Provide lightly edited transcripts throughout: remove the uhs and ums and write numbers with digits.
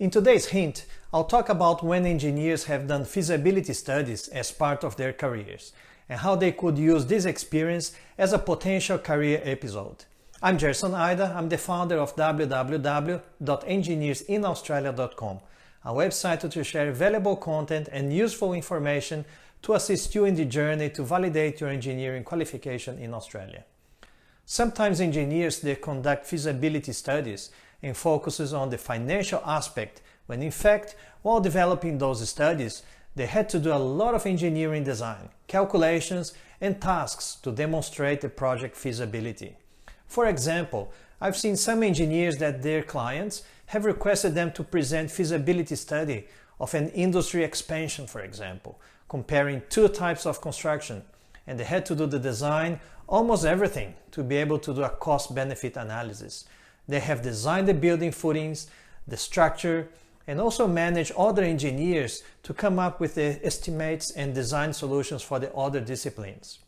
In today's hint, I'll talk about when engineers have done feasibility studies as part of their careers and how they could use this experience as a potential career episode. I'm Gerson Ida, I'm the founder of www.engineersinaustralia.com, a website to share valuable content and useful information to assist you in the journey to validate your engineering qualification in Australia. Sometimes engineers they conduct feasibility studies and focuses on the financial aspect, when in fact, while developing those studies, they had to do a lot of engineering design, calculations and tasks to demonstrate the project feasibility. For example, I've seen some engineers that their clients have requested them to present feasibility study of an industry expansion, for example, comparing two types of construction, and they had to do the design, almost everything, to be able to do a cost-benefit analysis. They have designed the building footings, the structure, and also manage other engineers to come up with the estimates and design solutions for the other disciplines.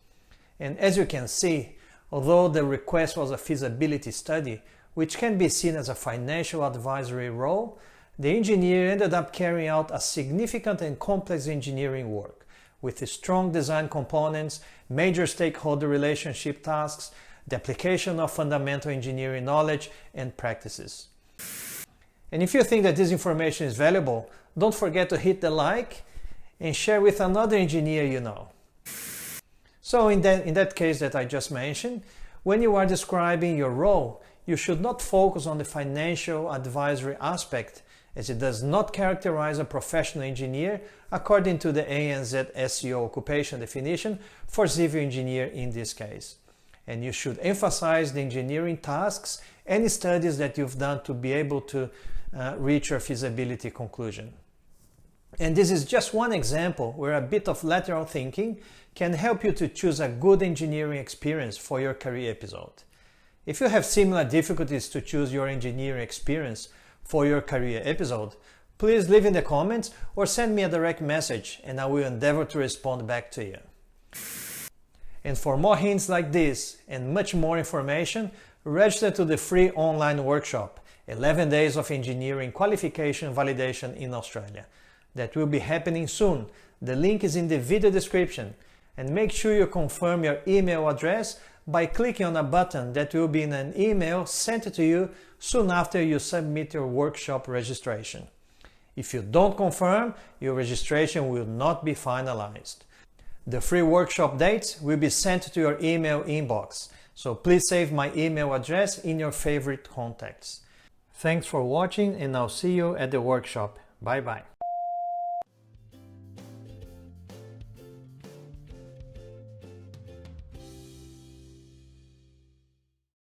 And as you can see, although the request was a feasibility study, which can be seen as a financial advisory role, the engineer ended up carrying out a significant and complex engineering work with strong design components, major stakeholder relationship tasks, the application of fundamental engineering knowledge and practices. And if you think that this information is valuable, don't forget to hit the like and share with another engineer you know. So in that case that I just mentioned, when you are describing your role, you should not focus on the financial advisory aspect, as it does not characterize a professional engineer according to the ANZ SEO occupation definition for civil engineer in this case. And you should emphasize the engineering tasks and studies that you've done to be able to reach your feasibility conclusion. And this is just one example where a bit of lateral thinking can help you to choose a good engineering experience for your career episode. If you have similar difficulties to choose your engineering experience for your career episode, please leave in the comments or send me a direct message and I will endeavor to respond back to you. And for more hints like this and much more information, register to the free online workshop, 11 Days of Engineering Qualification Validation in Australia. That will be happening soon. The link is in the video description. And make sure you confirm your email address by clicking on a button that will be in an email sent to you soon after you submit your workshop registration. If you don't confirm, your registration will not be finalized. The free workshop dates will be sent to your email inbox, so please save my email address in your favorite contacts. Thanks for watching and I'll see you at the workshop. Bye bye.